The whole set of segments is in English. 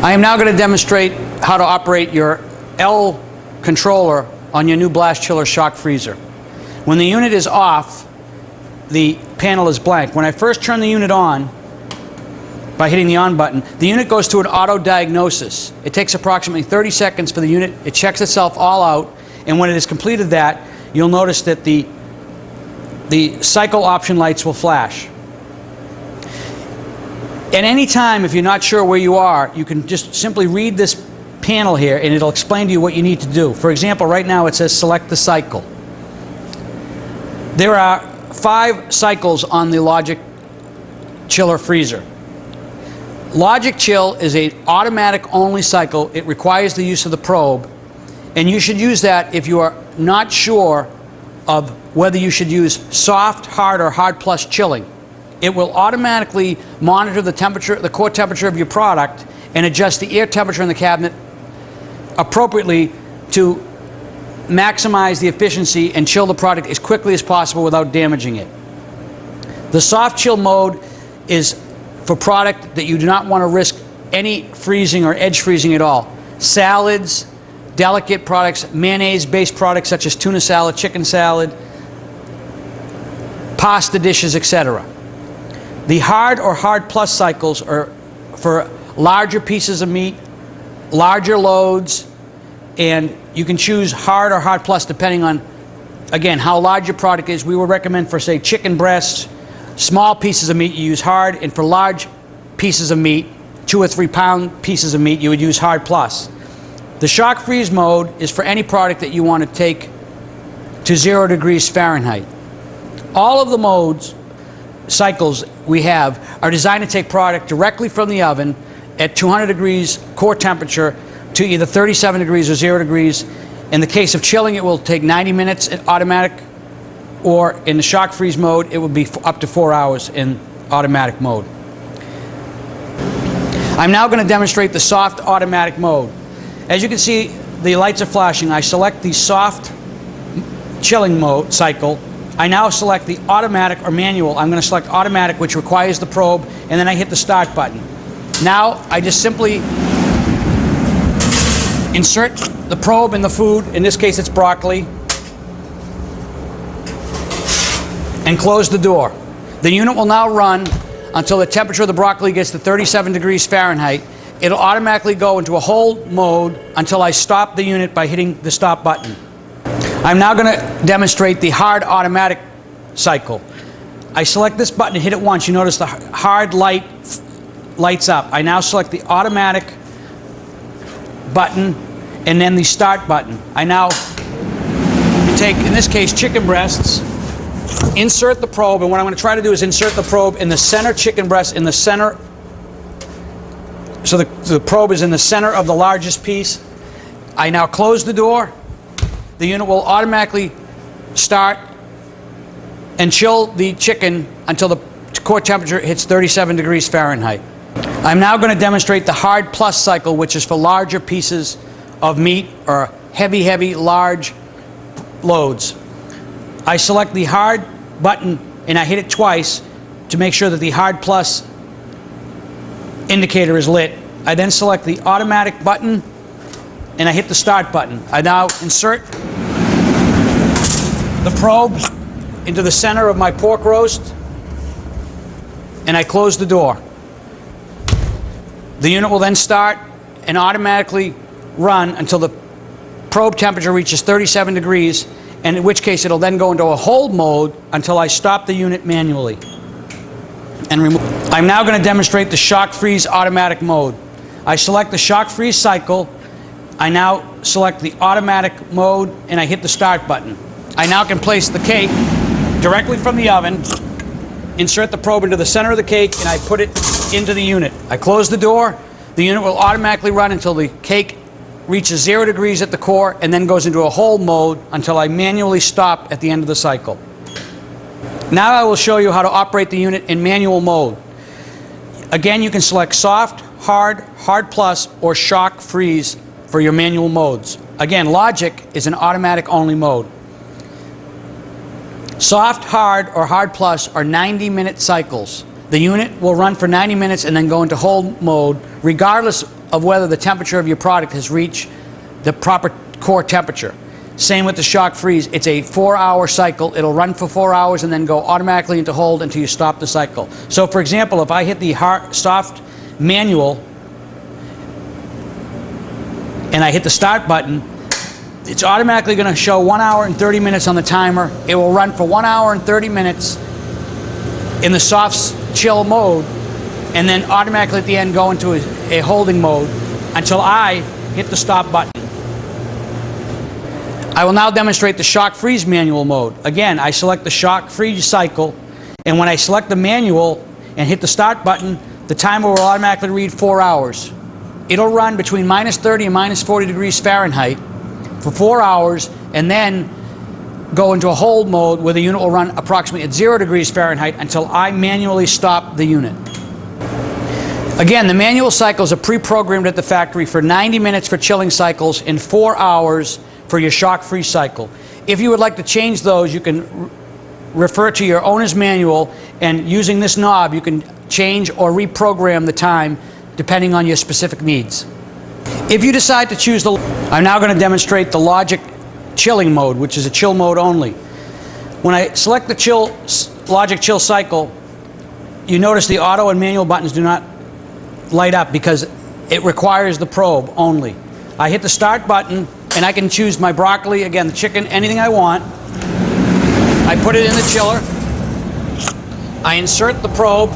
I am now going to demonstrate how to operate your L controller on your new blast chiller shock freezer. When the unit is off, the panel is blank. When I first turn the unit on, by hitting the on button, the unit goes to an auto diagnosis. It takes approximately 30 seconds for the unit. It checks itself all out, and when it has completed that, you'll notice that the cycle option lights will flash. At any time, if you're not sure where you are, you can just simply read this panel here and it'll explain to you what you need to do. For example, right now it says select the cycle. There are 5 cycles on the Logic chiller freezer. Logic Chill is an automatic only cycle. It requires the use of the probe, and you should use that if you are not sure of whether you should use soft, hard, or hard plus chilling. It will automatically monitor the temperature, the core temperature of your product, and adjust the air temperature in the cabinet appropriately to maximize the efficiency and chill the product as quickly as possible without damaging it. The soft chill mode is for product that you do not want to risk any freezing or edge freezing at all. Salads, delicate products, mayonnaise-based products such as tuna salad, chicken salad, pasta dishes, etc. The hard or hard plus cycles are for larger pieces of meat, larger loads, and you can choose hard or hard plus depending on, again, how large your product is. We would recommend for, say, chicken breasts, small pieces of meat, you use hard, and for large pieces of meat, 2 or 3 pound pieces of meat, you would use hard plus. The shock freeze mode is for any product that you want to take to 0 degrees Fahrenheit. All of the modes, cycles we have, are designed to take product directly from the oven at 200 degrees core temperature to either 37 degrees or 0 degrees. In the case of chilling, it will take 90 minutes in automatic, or in the shock freeze mode, it will be up to 4 hours in automatic mode. I'm now going to demonstrate the soft automatic mode. As you can see, the lights are flashing. I select the soft chilling mode cycle. I now select the automatic or manual. I'm going to select automatic, which requires the probe, and then I hit the start button. Now I just simply insert the probe in the food, in this case it's broccoli, and close the door. The unit will now run until the temperature of the broccoli gets to 37 degrees Fahrenheit. It'll automatically go into a hold mode until I stop the unit by hitting the stop button. I'm now going to demonstrate the hard automatic cycle. I select this button and hit it once. You notice the hard light lights up. I now select the automatic button and then the start button. I now take, in this case, chicken breasts, insert the probe, and what I'm going to try to do is insert the probe in the center chicken breast, in the center, so the probe is in the center of the largest piece. I now close the door. The unit will automatically start and chill the chicken until the core temperature hits 37 degrees Fahrenheit. I'm now going to demonstrate the hard plus cycle, which is for larger pieces of meat or heavy, large loads. I select the hard button and I hit it twice to make sure that the hard plus indicator is lit. I then select the automatic button and I hit the start button. I now insert the probe into the center of my pork roast and I close the door. The unit will then start and automatically run until the probe temperature reaches 37 degrees, and in which case it'll then go into a hold mode until I stop the unit manually and remove. I'm now going to demonstrate the shock freeze automatic mode. I select the shock freeze cycle. I now select the automatic mode and I hit the start button. I now can place the cake directly from the oven, insert the probe into the center of the cake, and I put it into the unit. I close the door. The unit will automatically run until the cake reaches 0 degrees at the core and then goes into a hold mode until I manually stop at the end of the cycle. Now I will show you how to operate the unit in manual mode. Again, you can select soft, hard, hard plus, or shock freeze for your manual modes. Again, Logic is an automatic only mode. Soft, hard, or hard plus are 90-minute cycles. The unit will run for 90 minutes and then go into hold mode regardless of whether the temperature of your product has reached the proper core temperature. Same with the shock freeze. It's a 4-hour cycle. It'll run for 4 hours and then go automatically into hold until you stop the cycle. So for example, if I hit the soft manual and I hit the start button, it's automatically going to show 1 hour and 30 minutes on the timer. It will run for 1 hour and 30 minutes in the soft chill mode, and then automatically at the end go into a holding mode until I hit the stop button. I will now demonstrate the shock freeze manual mode. Again, I select the shock freeze cycle, and when I select the manual and hit the start button, the timer will automatically read 4 hours. It'll run between -30 and -40 degrees Fahrenheit for 4 hours, and then go into a hold mode where the unit will run approximately at 0 degrees Fahrenheit until I manually stop the unit. Again, the manual cycles are pre-programmed at the factory for 90 minutes for chilling cycles and 4 hours for your shock freeze cycle. If you would like to change those, you can refer to your owner's manual, and using this knob you can change or reprogram the time depending on your specific needs. If you decide to choose I'm now going to demonstrate the logic chilling mode, which is a chill mode only. When I select the logic chill cycle, you notice the auto and manual buttons do not light up because it requires the probe only. I hit the start button and I can choose my broccoli, again the chicken, anything I want. I put it in the chiller, I insert the probe,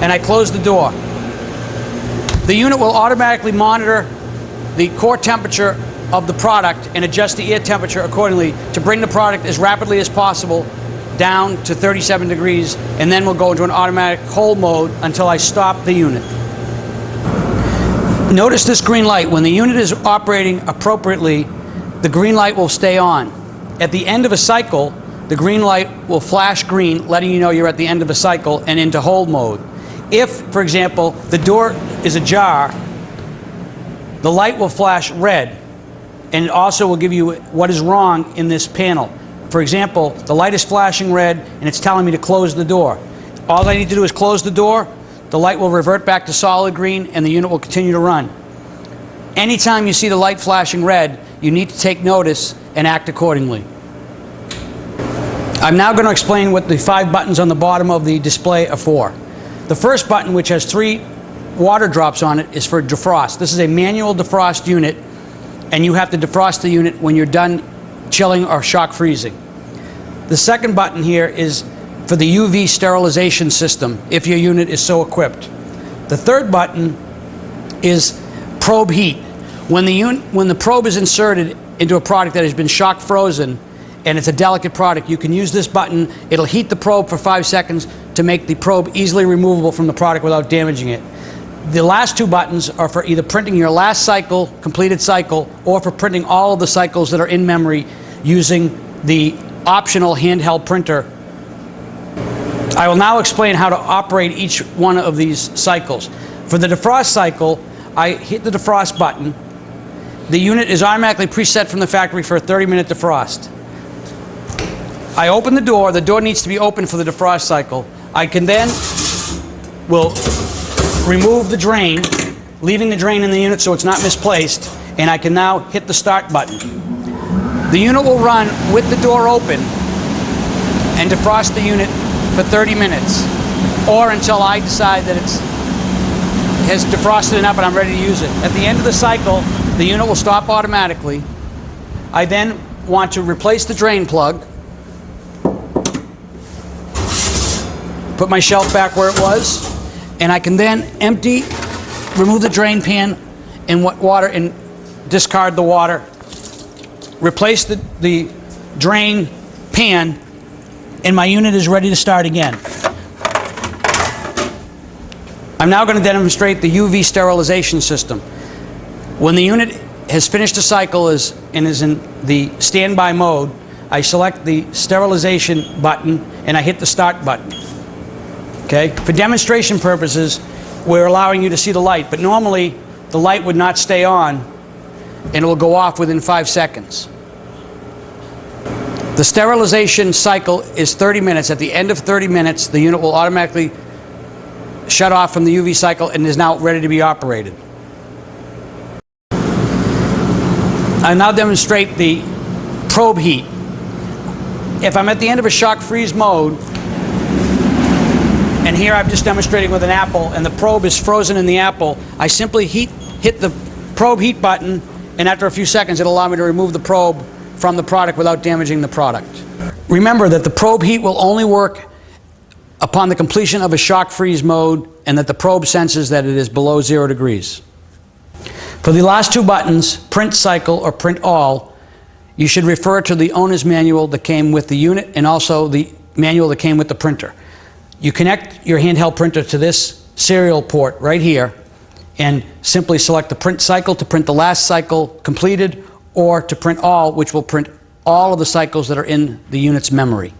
and I close the door. The unit will automatically monitor the core temperature of the product and adjust the air temperature accordingly to bring the product as rapidly as possible down to 37 degrees, and then we'll go into an automatic hold mode until I stop the unit. Notice this green light. When the unit is operating appropriately, the green light will stay on. At the end of a cycle, the green light will flash green, letting you know you're at the end of a cycle and into hold mode. If, for example, the door is ajar, the light will flash red, and it also will give you what is wrong in this panel. For example, the light is flashing red and it's telling me to close the door. All I need to do is close the door, the light will revert back to solid green, and the unit will continue to run. Anytime you see the light flashing red, you need to take notice and act accordingly. I'm now going to explain what the 5 buttons on the bottom of the display are for. The first button, which has 3 water drops on it, is for defrost. This is a manual defrost unit, and you have to defrost the unit when you're done chilling or shock freezing. The second button here is for the UV sterilization system, if your unit is so equipped. The third button is probe heat. When the probe is inserted into a product that has been shock frozen and it's a delicate product, you can use this button. It'll heat the probe for 5 seconds to make the probe easily removable from the product without damaging it. The last 2 buttons are for either printing your last cycle, completed cycle, or for printing all of the cycles that are in memory using the optional handheld printer. I will now explain how to operate each one of these cycles. For the defrost cycle, I hit the defrost button. The unit is automatically preset from the factory for a 30-minute defrost. I open the door needs to be open for the defrost cycle. I can then will remove the drain, leaving the drain in the unit so it's not misplaced, and I can now hit the start button. The unit will run with the door open and defrost the unit for 30 minutes, or until I decide that it has defrosted enough and I'm ready to use it. At the end of the cycle, the unit will stop automatically. I then want to replace the drain plug, put my shelf back where it was, and I can then remove the drain pan and water and discard the water, replace the drain pan, and my unit is ready to start again. I'm now going to demonstrate the UV sterilization system. When the unit has finished a cycle and is in the standby mode, I select the sterilization button and I hit the start button. Okay? For demonstration purposes, we're allowing you to see the light, but normally the light would not stay on and it will go off within 5 seconds. The sterilization cycle is 30 minutes. At the end of 30 minutes, the unit will automatically shut off from the UV cycle and is now ready to be operated. I now demonstrate the probe heat. If I'm at the end of a shock freeze mode, and here I'm just demonstrating with an apple, and the probe is frozen in the apple, I simply hit the probe heat button, and after a few seconds it'll allow me to remove the probe from the product without damaging the product. Remember that the probe heat will only work upon the completion of a shock freeze mode, and that the probe senses that it is below 0 degrees. For the last two buttons, print cycle or print all, you should refer to the owner's manual that came with the unit and also the manual that came with the printer. You connect your handheld printer to this serial port right here and simply select the print cycle to print the last cycle completed, or to print all, which will print all of the cycles that are in the unit's memory.